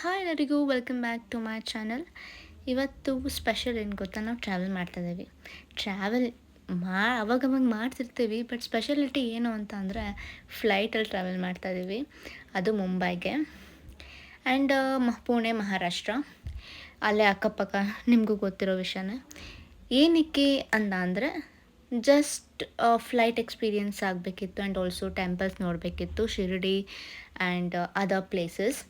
Hi ಎಲ್ಲರಿಗೂ welcome back to my channel. ಇವತ್ತು special ಏನು ಗೊತ್ತಾ, ನಾವು ಟ್ರಾವೆಲ್ ಮಾಡ್ತಾಯಿದ್ದೀವಿ. ಟ್ರಾವೆಲ್ ಅವಾಗವಾಗ ಮಾಡ್ತಿರ್ತೀವಿ, ಬಟ್ ಸ್ಪೆಷಾಲಿಟಿ ಏನು ಅಂತ ಅಂದರೆ ಫ್ಲೈಟಲ್ಲಿ ಟ್ರಾವೆಲ್ ಮಾಡ್ತಾಯಿದ್ದೀವಿ, ಅದು ಮುಂಬೈಗೆ ಆ್ಯಂಡ್ ಪುಣೆ ಮಹಾರಾಷ್ಟ್ರ, ಅಲ್ಲೇ ಅಕ್ಕಪಕ್ಕ ನಿಮಗೂ ಗೊತ್ತಿರೋ ವಿಷಯನೇ. ಏನಕ್ಕೆ ಅಂತ ಅಂದರೆ ಜಸ್ಟ್ ಫ್ಲೈಟ್ ಎಕ್ಸ್ಪೀರಿಯನ್ಸ್ ಆಗಬೇಕಿತ್ತು ಆ್ಯಂಡ್ ಆಲ್ಸೋ ಟೆಂಪಲ್ಸ್ ನೋಡಬೇಕಿತ್ತು, Shirdi and other places.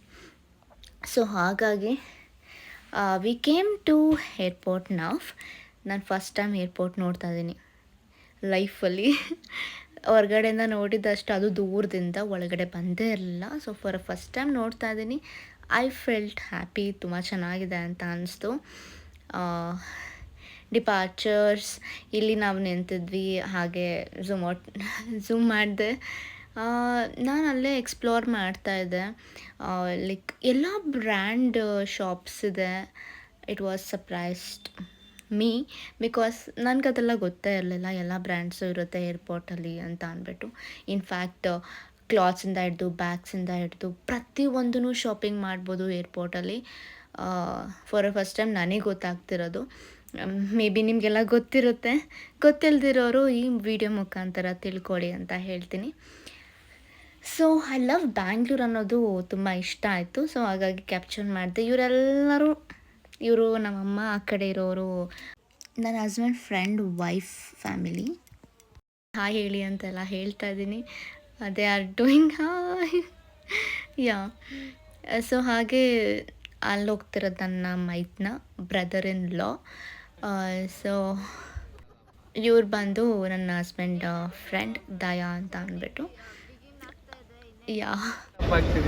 So ಹಾಗಾಗಿ we came to airport now. ನಾನು ಫಸ್ಟ್ ಟೈಮ್ ಏರ್ಪೋರ್ಟ್ ನೋಡ್ತಾ ಇದ್ದೀನಿ ಲೈಫಲ್ಲಿ. ಹೊರಗಡೆಯಿಂದ ನೋಡಿದಷ್ಟು, ಅದು ದೂರದಿಂದ, ಒಳಗಡೆ ಬಂದೇ ಇರಲಿಲ್ಲ. ಸೊ ಫಸ್ಟ್ ಟೈಮ್ ನೋಡ್ತಾ ಇದ್ದೀನಿ. ಐ ಫೆಲ್ಟ್ ಹ್ಯಾಪಿ, ತುಂಬ ಚೆನ್ನಾಗಿದೆ ಅಂತ ಅನ್ನಿಸ್ತು. ಡಿಪಾರ್ಚರ್ಸ್ ಇಲ್ಲಿ ನಾವು ನಿಂತಿದ್ವಿ, ಹಾಗೆ ಝೂಮ್ ಮಾಡಿದೆ. ನಾನು ಅಲ್ಲೇ ಎಕ್ಸ್ಪ್ಲೋರ್ ಮಾಡ್ತಾಯಿದ್ದೆ. ಲೈಕ್ ಎಲ್ಲ ಬ್ರ್ಯಾಂಡ್ ಶಾಪ್ಸ್ ಇದೆ. It was surprised me because ನನಗದೆಲ್ಲ ಗೊತ್ತೇ ಇರಲಿಲ್ಲ, ಎಲ್ಲ ಬ್ರ್ಯಾಂಡ್ಸು ಇರುತ್ತೆ ಏರ್ಪೋರ್ಟಲ್ಲಿ ಅಂತ ಅಂದ್ಬಿಟ್ಟು. ಇನ್ಫ್ಯಾಕ್ಟ್ ಕ್ಲಾತ್ಸಿಂದ ಹಿಡ್ದು ಬ್ಯಾಗ್ಸಿಂದ ಹಿಡ್ದು ಪ್ರತಿಯೊಂದೂ ಶಾಪಿಂಗ್ ಮಾಡ್ಬೋದು ಏರ್ಪೋರ್ಟಲ್ಲಿ. ಫಸ್ಟ್ ಟೈಮ್ ನನಗೆ ಗೊತ್ತಾಗ್ತಿರೋದು. ಮೇ ಬಿ ನಿಮಗೆಲ್ಲ ಗೊತ್ತಿರುತ್ತೆ, ಗೊತ್ತಿಲ್ಲದಿರೋರು ಈ ವಿಡಿಯೋ ಮುಖಾಂತರ ತಿಳ್ಕೊಳ್ಳಿ ಅಂತ ಹೇಳ್ತೀನಿ. ಸೊ ಐ ಲವ್ ಬ್ಯಾಂಗ್ಳೂರ್ ಅನ್ನೋದು ತುಂಬ ಇಷ್ಟ ಆಯಿತು. ಸೊ ಹಾಗಾಗಿ ಕ್ಯಾಪ್ಚರ್ ಮಾಡಿದೆ. ಇವರು ನಮ್ಮಮ್ಮ ಆ ಕಡೆ ಇರೋರು ನನ್ನ husband friend wife family. Hi ಹೇಳಿ ಅಂತೆಲ್ಲ ಹೇಳ್ತಾ ಇದ್ದೀನಿ. They are doing hi. Yeah, so ಹಾಗೆ ಅಲ್ಲಿ ಹೋಗ್ತಿರೋದು ನನ್ನ ಮೈತ್ನ ಬ್ರದರ್ ಇನ್ ಲಾ. ಸೊ ಇವ್ರು ಬಂದು ನನ್ನ ಹಸ್ಬೆಂಡ್ ಫ್ರೆಂಡ್ ದಯಾ ಅಂತ ಅಂದ್ಬಿಟ್ಟು. ಯಾ,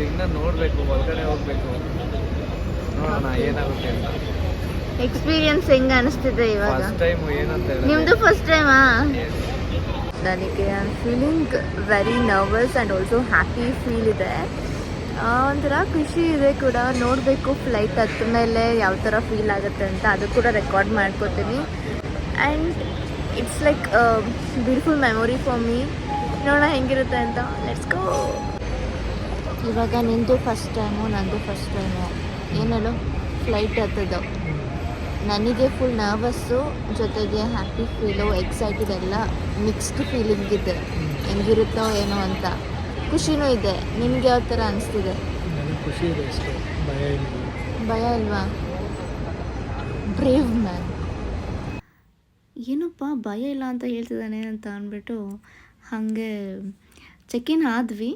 ಇನ್ನ ನೋಡಬೇಕು, ಒಳಗಡೆ ಹೋಗ್ಬೇಕು, ನೋಡೋಣ ಏನಾಗುತ್ತೆ ಅಂತ. ಎಕ್ಸ್ಪೀರಿಯನ್ಸ್ ಹೆಂಗೆ ಅನಿಸ್ತಿದೆ ಇವಾಗ? ಫಸ್ಟ್ ಟೈಮ್ ಏನಂತ ಹೇಳಿದ್ರೆ ನಿಮ್ಮದು ಫಸ್ಟ್ ಟೈಮಾ? ನನಗೆ I am feeling very nervous and also happy feel ಇದೆ. ಒಂಥರ ಖುಷಿ ಇದೆ ಕೂಡ. ನೋಡಬೇಕು ಫ್ಲೈಟ್ ಹತ್ತ ಮೇಲೆ ಯಾವ ಥರ ಫೀಲ್ ಆಗುತ್ತೆ ಅಂತ, ಅದು ಕೂಡ ರೆಕಾರ್ಡ್ ಮಾಡ್ಕೋತೀನಿ. And it's like beautiful memory for me. ನೋಡೋಣ ಹೆಂಗಿರುತ್ತೆ ಅಂತ. Let's go. ಇವಾಗ ನಿಂದು ಫಸ್ಟ್ ಟೈಮು, ನಂದು ಫಸ್ಟ್ ಟೈಮು. ಏನಲ್ಲೋ ಫ್ಲೈಟ್ ಹತ್ತದು. ನನಗೆ ಫುಲ್ ನರ್ವಸ್ಸು, ಜೊತೆಗೆ ಹ್ಯಾಪಿ ಫೀಲು, ಎಕ್ಸೈಟೆಡ್, ಎಲ್ಲ ಮಿಕ್ಸ್ಡ್ ಫೀಲಿಂಗ್ ಇದೆ. ಹೆಂಗಿರುತ್ತೋ ಏನೋ ಅಂತ ಖುಷಿನೂ ಇದೆ. ನಿಮ್ಗೆ ಯಾವ ಥರ ಅನಿಸ್ತಿದೆ? ನನಗೆ ಖುಷಿ ಇದೆ ಅಷ್ಟೇ, ಭಯ ಇಲ್ಲ. ಭಯ ಇಲ್ವಾ? Brave man. ಏನಪ್ಪ ಭಯ ಇಲ್ಲ ಅಂತ ಹೇಳ್ತಿದ್ದಾನೆ ಅಂತ ಅಂದ್ಬಿಟ್ಟು ಹಾಗೆ ಚೆಕ್-ಇನ್ ಆದ್ವಿ.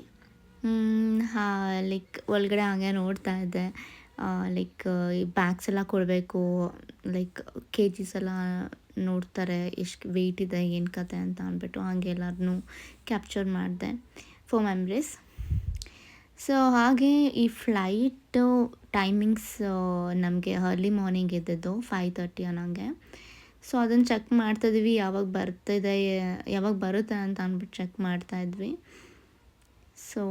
ಲೈಕ್ ಒಳಗಡೆ ಹಾಗೆ ನೋಡ್ತಾ ಇದ್ದೆ. ಲೈಕ್ ಈ ಬ್ಯಾಗ್ಸ್ ಎಲ್ಲ ಕೊಡಬೇಕು, ಲೈಕ್ ಕೆ ಜಿಸ್ ಎಲ್ಲ ನೋಡ್ತಾರೆ, ಎಷ್ಟು ವೆಯ್ಟ್ ಇದೆ, ಏನು ಕತೆ ಅಂತ ಅಂದ್ಬಿಟ್ಟು ಹಾಗೆ ಎಲ್ಲರನ್ನೂ ಕ್ಯಾಪ್ಚರ್ ಮಾಡಿದೆ ಫಾರ್ ಮೆಮ್ರೀಸ್. ಸೊ ಹಾಗೆ ಈ ಫ್ಲೈಟು ಟೈಮಿಂಗ್ಸ್ ನಮಗೆ ಅರ್ಲಿ ಮಾರ್ನಿಂಗ್ ಇದ್ದಿದ್ದು 5:30 ಅನ್ನೋಂಗೆ. ಸೊ ಅದನ್ನು ಚೆಕ್ ಮಾಡ್ತಾಯಿದ್ವಿ, ಯಾವಾಗ ಬರುತ್ತೆ ಅಂತ ಅಂದ್ಬಿಟ್ಟು ಚೆಕ್ ಮಾಡ್ತಾಯಿದ್ವಿ. ಸೊ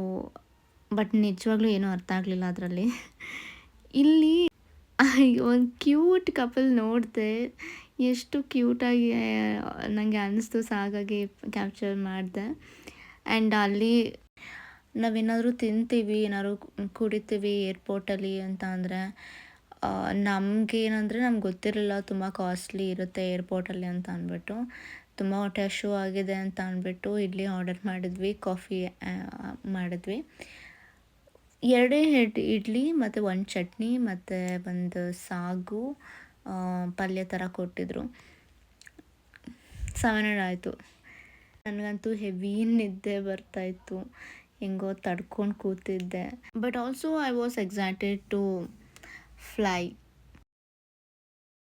ಬಟ್ ನಿಜವಾಗ್ಲೂ ಏನೂ ಅರ್ಥ ಆಗಲಿಲ್ಲ ಅದರಲ್ಲಿ. ಇಲ್ಲಿ ಒಂದು ಕ್ಯೂಟ್ ಕಪಲ್ ನೋಡಿದೆ, ಎಷ್ಟು ಕ್ಯೂಟಾಗಿ ನನಗೆ ಅನ್ನಿಸ್ತು. ಸೊ ಹಾಗಾಗಿ ಕ್ಯಾಪ್ಚರ್ ಮಾಡಿದೆ. ಆ್ಯಂಡ್ ಅಲ್ಲಿ ನಾವೇನಾದರೂ ತಿಂತೀವಿ, ಏನಾದ್ರು ಕುಡಿತೀವಿ ಏರ್ಪೋರ್ಟಲ್ಲಿ ಅಂತ ಅಂದರೆ, ನಮಗೇನಂದರೆ ನಮ್ಗೆ ಗೊತ್ತಿರಲಿಲ್ಲ ತುಂಬ ಕಾಸ್ಟ್ಲಿ ಇರುತ್ತೆ ಏರ್ಪೋರ್ಟಲ್ಲಿ ಅಂತ ಅಂದ್ಬಿಟ್ಟು. ತುಂಬ ಹೊಟ್ಟೆ ಹಸಿವು ಆಗಿದೆ ಅಂತ ಅಂದ್ಬಿಟ್ಟು ಇಡ್ಲಿ ಆರ್ಡರ್ ಮಾಡಿದ್ವಿ, ಕಾಫಿ ಮಾಡಿದ್ವಿ. 2 ಇಡ್ಲಿ ಮತ್ತು 1 ಚಟ್ನಿ ಮತ್ತು ಒಂದು ಸಾಗು ಪಲ್ಯ ಥರ ಕೊಟ್ಟಿದ್ರು. 700 ಆಯಿತು. ನನಗಂತೂ ಹೆವಿ ನಿದ್ದೆ ಬರ್ತಾಯಿತ್ತು, ಹೆಂಗೋ ತಡ್ಕೊಂಡು ಕೂತಿದ್ದೆ. But also I was excited to fly.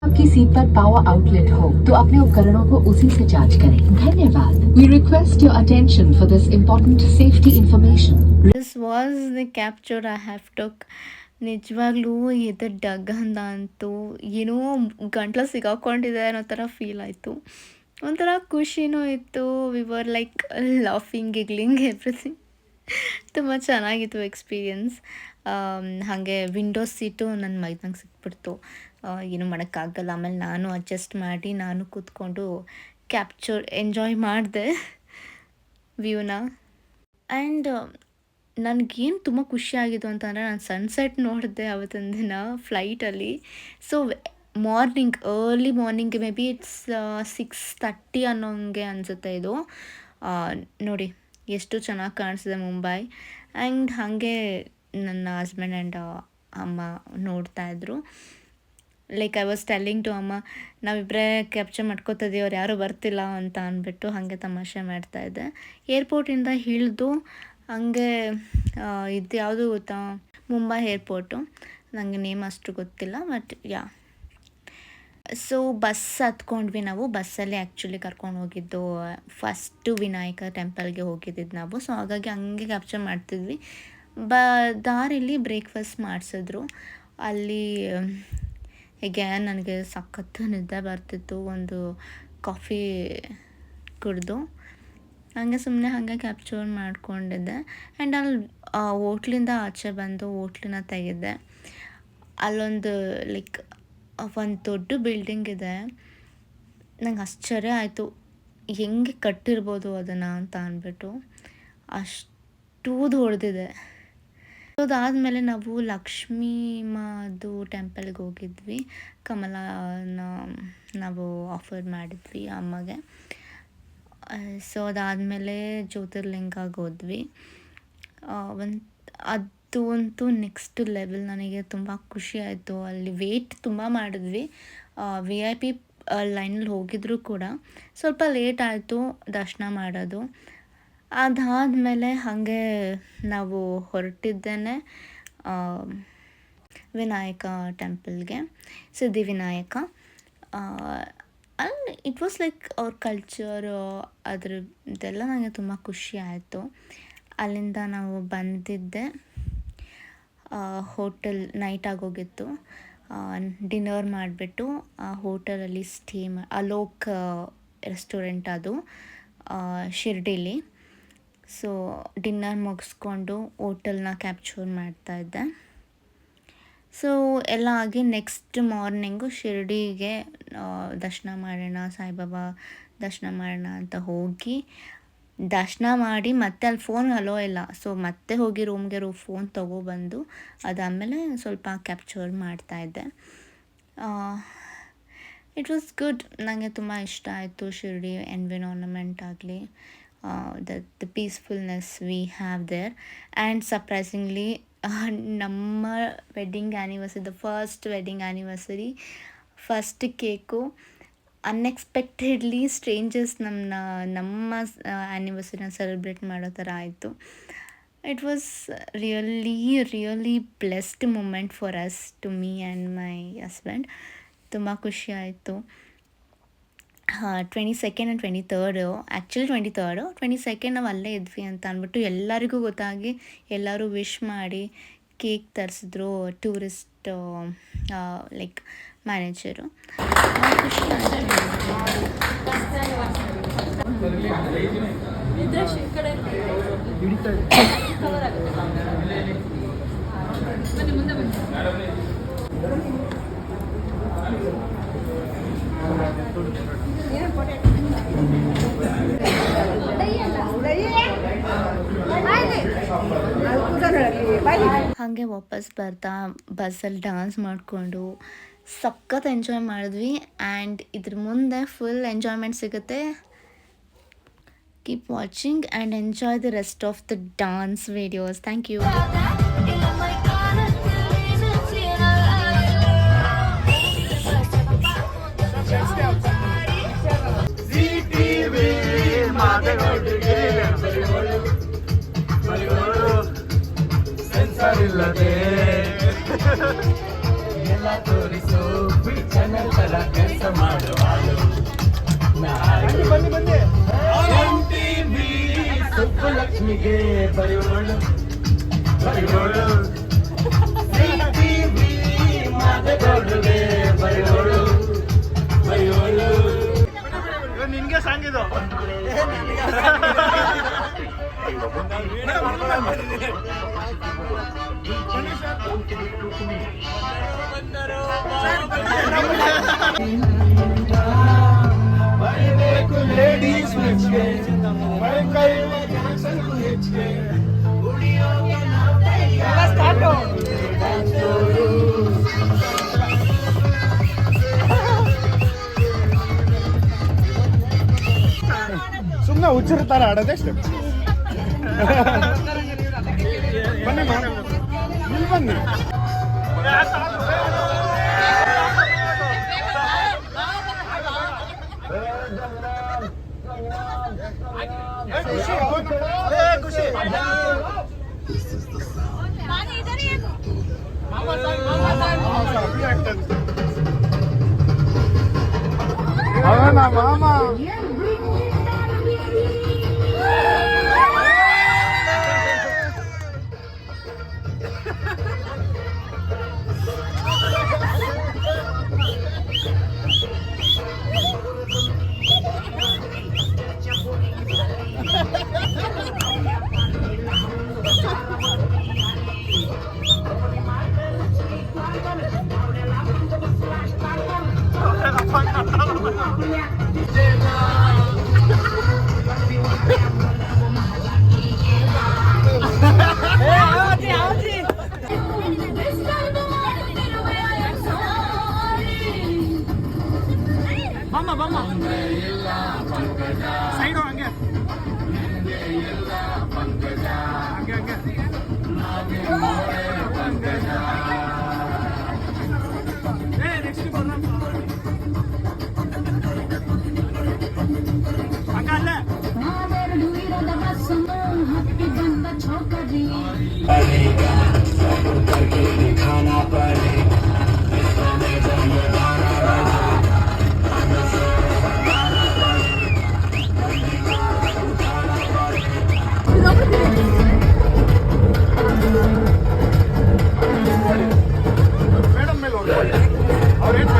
आपकी सीट पर पावर आउटलेट हो तो अपने उपकरणों को उसी से चार्ज करें. धन्यवाद. We request your attention for this important safety information. This was the capture I have took. ನಿಜವಾಗ್ಲೂ ಇದು ಡಗ್ ಅಂತ ಅಂತೂ ಏನೋ ಗಂಟ್ಲು ಸಿಗಾಕೊಂಡಿದೆ ಅನ್ನೋ ಥರ ಫೀಲ್ ಆಯಿತು. ಒಂಥರ ಖುಷಿನೂ ಇತ್ತು. We were like laughing, giggling, everything. ತುಂಬ ಚೆನ್ನಾಗಿತ್ತು ಎಕ್ಸ್ಪೀರಿಯನ್ಸ್. ಹಾಗೆ ವಿಂಡೋ ಸೀಟು ನನ್ನ ಮೈದಂಗೆ ಸಿಕ್ಬಿಡ್ತು. ಏನೂ ಮಾಡೋಕ್ಕಾಗಲ್ಲ. ಆಮೇಲೆ ನಾನು ಅಡ್ಜಸ್ಟ್ ಮಾಡಿ ನಾನು ಕೂತ್ಕೊಂಡು ಎಂಜಾಯ್ ಮಾಡಿದೆ ವ್ಯೂನ. ಆ್ಯಂಡ್ ನನಗೇನು ತುಂಬ ಖುಷಿಯಾಗಿತ್ತು ಅಂತಂದರೆ ನಾನು ಸನ್ಸೆಟ್ ನೋಡಿದೆ ಅವತ್ತೊಂದು ದಿನ ಫ್ಲೈಟಲ್ಲಿ. So early morning may be it's 6:30 ಅನ್ನೋಂಗೆ ಅನಿಸುತ್ತೆ ಇದು. ನೋಡಿ ಎಷ್ಟು ಚೆನ್ನಾಗಿ ಕಾಣಿಸಿದೆ ಮುಂಬೈ. ಆ್ಯಂಡ್ ಹಾಗೆ ನನ್ನ ಹಸ್ಬೆಂಡ್ ಆ್ಯಂಡ್ ಅಮ್ಮ ನೋಡ್ತಾಯಿದ್ರು. Like I was telling to ಅಮ್ಮ, ನಾವಿಬ್ಬರೇ ಕ್ಯಾಪ್ಚರ್ ಮಾಡ್ಕೋತಿದ್ದೀವಿ, ಅವ್ರು ಯಾರೂ ಬರ್ತಿಲ್ಲ ಅಂತ ಅಂದ್ಬಿಟ್ಟು ಹಾಗೆ ತಮಾಷೆ ಮಾಡ್ತಾಯಿದ್ದೆ. ಏರ್ಪೋರ್ಟಿಂದ ಇಳಿದು ಹಂಗೆ ಇದು ಯಾವುದು ಗೊತ್ತಾ, ಮುಂಬೈ ಏರ್ಪೋರ್ಟು. ನನಗೆ ನೇಮ್ ಅಷ್ಟು ಗೊತ್ತಿಲ್ಲ, ಬಟ್ ಸೊ ಬಸ್ ಹತ್ಕೊಂಡ್ವಿ ನಾವು. ಬಸ್ಸಲ್ಲಿ ಆ್ಯಕ್ಚುಲಿ ಕರ್ಕೊಂಡು ಹೋಗಿದ್ದು ಫಸ್ಟು ವಿನಾಯಕ ಟೆಂಪಲ್ಗೆ ಹೋಗಿದ್ದಿದ್ದು ನಾವು. ಸೊ ಹಾಗಾಗಿ ಹಂಗೆ ಕ್ಯಾಪ್ಚರ್ ಮಾಡ್ತಿದ್ವಿ. ದಾರಿಲಿ ಬ್ರೇಕ್ಫಾಸ್ಟ್ ಮಾಡಿಸಿದ್ರು. ಅಲ್ಲಿ ಹೇಗೆ ನನಗೆ ಸಖತ್ತು ನಿದ್ದೆ ಬರ್ತಿತ್ತು, ಒಂದು ಕಾಫಿ ಕುಡಿದು ಹಂಗೆ ಸುಮ್ಮನೆ ಹಾಗೆ ಕ್ಯಾಪ್ಚರ್ ಮಾಡ್ಕೊಂಡಿದ್ದೆ. ಆ್ಯಂಡ್ ಅಲ್ಲಿ ಹೋಟ್ಲಿಂದ ಆಚೆ ಬಂದು ಹೋಟ್ಲನ್ನ ತೆಗೆದೆ. ಅಲ್ಲೊಂದು ಲೈಕ್ ಒಂದು ದೊಡ್ಡ ಬಿಲ್ಡಿಂಗ್ ಇದೆ. ನಂಗೆ ಆಶ್ಚರ್ಯ ಆಯಿತು, ಹೆಂಗೆ ಕಟ್ಟಿರ್ಬೋದು ಅದನ್ನು ಅಂತ ಅಂದ್ಬಿಟ್ಟು. ಅಷ್ಟು ದೊಡ್ಡದಿದೆ. ಅದಾದಮೇಲೆ ನಾವು ಲಕ್ಷ್ಮೀ ಮಾದು ಟೆಂಪಲ್ಗೆ ಹೋಗಿದ್ವಿ. ಕಮಲನ ನಾವು ಆಫರ್ ಮಾಡಿದ್ವಿ ಅಮ್ಮಗೆ. ಸೊ ಅದಾದಮೇಲೆ ಜ್ಯೋತಿರ್ಲಿಂಗಗೆ ಹೋದ್ವಿ. ಅದು ಅಂತೂ ನೆಕ್ಸ್ಟ್ ಲೆವೆಲ್. ನನಗೆ ತುಂಬ ಖುಷಿ ಆಯಿತು. ಅಲ್ಲಿ ವೆಯ್ಟ್ ತುಂಬ ಮಾಡಿದ್ವಿ. VIP ಲೈನಲ್ಲಿ ಹೋಗಿದ್ರು ಕೂಡ ಸ್ವಲ್ಪ ಲೇಟ್ ಆಯಿತು ದರ್ಶನ ಮಾಡೋದು. ಅದಾದಮೇಲೆ ಹಾಗೆ ನಾವು ಹೊರಟಿದ್ದೇನೆ ವಿನಾಯಕ ಟೆಂಪಲ್ಗೆ, ಸಿದ್ಧಿವಿನಾಯಕ. ಅಲ್ಲಿ ಇಟ್ ವಾಸ್ ಲೈಕ್ ಅವ್ರ ಕಲ್ಚರ್, ಅದರದ್ದೆಲ್ಲ ನನಗೆ ತುಂಬ ಖುಷಿ ಆಯಿತು. ಅಲ್ಲಿಂದ ನಾವು ಬಂದಿದ್ದೆ ಹೋಟೆಲ್, ನೈಟ್ ಆಗೋಗಿತ್ತು. ಡಿನ್ನರ್ ಮಾಡಿಬಿಟ್ಟು ಆ ಹೋಟೆಲಲ್ಲಿ ಸ್ಟೇ ಅಲೋಕ್ ರೆಸ್ಟೋರೆಂಟ್ ಅದು ಶಿರ್ಡಿಲಿ. ಸೊ ಡಿನ್ನರ್ ಮುಗಿಸ್ಕೊಂಡು ಹೋಟೆಲ್ನ ಕ್ಯಾಪ್ಚರ್ ಮಾಡ್ತಾಯಿದ್ದೆ. ಸೊ ಎಲ್ಲ ಆಗಿ ನೆಕ್ಸ್ಟ್ ಮಾರ್ನಿಂಗು ಶಿರ್ಡಿಗೆ ದರ್ಶನ ಮಾಡೋಣ, ಸಾಯಿಬಾಬಾ ದರ್ಶನ ಮಾಡೋಣ ಅಂತ ಹೋಗಿ ದರ್ಶನ ಮಾಡಿ ಮತ್ತೆ ಅಲ್ಲಿ ಫೋನ್ ಅಲೋ ಇಲ್ಲ. ಸೊ ಮತ್ತೆ ಹೋಗಿ ರೂಮ್ಗೆ ಫೋನ್ ತೊಗೊಬಂದು ಅದಾದಮೇಲೆ ಸ್ವಲ್ಪ ಕ್ಯಾಪ್ಚರ್ ಮಾಡ್ತಾಯಿದ್ದೆ. It was good. ನನಗೆ ತುಂಬ ಇಷ್ಟ ಆಯಿತು ಶಿರ್ಡಿ ಎನ್ವಿರಾನ್ಮೆಂಟ್ ಆಗಲಿ, the peacefulness we have there. And surprisingly ನಮ್ಮ wedding anniversary, the first wedding anniversary, first cake unexpectedly strangers ನಮ್ಮ ಆ್ಯನಿವರ್ಸರಿನ ಸೆಲೆಬ್ರೇಟ್ ಮಾಡೋ ಥರ ಆಯಿತು. It was really blessed moment for us, to me and my husband. ತುಂಬ ಖುಷಿ ಆಯಿತು. 22nd and 23rd, actually 22nd ನಾವು ಅಲ್ಲೇ ಇದ್ವಿ ಅಂತ ಅಂದ್ಬಿಟ್ಟು ಎಲ್ಲರಿಗೂ ಗೊತ್ತಾಗಿ ಎಲ್ಲರೂ ವಿಶ್ ಮಾಡಿ ಕೇಕ್ ತರಿಸಿದ್ರು ಟೂರಿಸ್ಟ್ ಲೈಕ್ ಮ್ಯಾನೇಜರು. ಖುಷಿ ಹಾಗೆ ವಾಪಸ್ ಬರ್ತಾ ಬಸ್ಸಲ್ಲಿ ಡ್ಯಾನ್ಸ್ ಮಾಡಿಕೊಂಡು ಸಖತ್ ಎಂಜಾಯ್ ಮಾಡಿದ್ವಿ. ಆ್ಯಂಡ್ ಇದ್ರ ಮುಂದೆ ಫುಲ್ ಎಂಜಾಯ್ಮೆಂಟ್ ಸಿಗುತ್ತೆ. Keep watching and enjoy the rest of the dance videos. Thank you. ಇಲ್ಲದೆ ಎಲ್ಲ ತೋರಿಸು ಚಾನಲ್ ತರ ಕೆಲಸ ಮಾಡುವಾಳು ಸುಬ್ಬು ಲಕ್ಷ್ಮಿಗೆ ಬರೆಯೋಳು ಮಾದಗೌಡುಗೆ ಬರೆಯೋಳು ನಿನ್ಗೆ ಸಾಂಗಿದು. ಲೇಡೀಸ್ ಹುಚ್ಚರ ತರ ಆಡೋದೇ ಸ್ಟೆಪ್. ಬನ್ನಿ ನೋಡಿ, ಇಲ್ಲಿ ಬನ್ನಿ. ಖುಷಿ ಮಾಮ ಸೈಡು ಹಂಗೆ दिखाना पड़ेगा. ಮೇಡಮ್ ಮೇಲೆ ಅವ್ರೇನು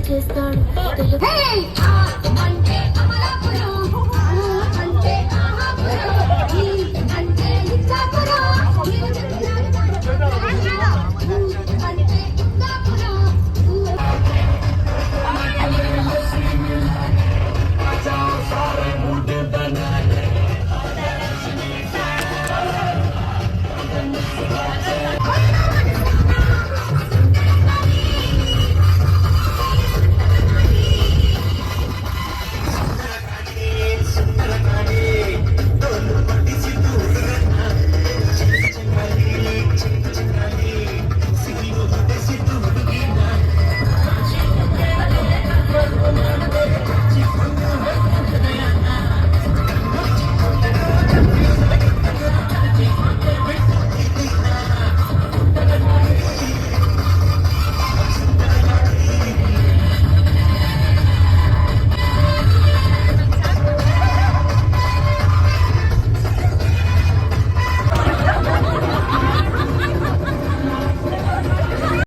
చేస్తాడు.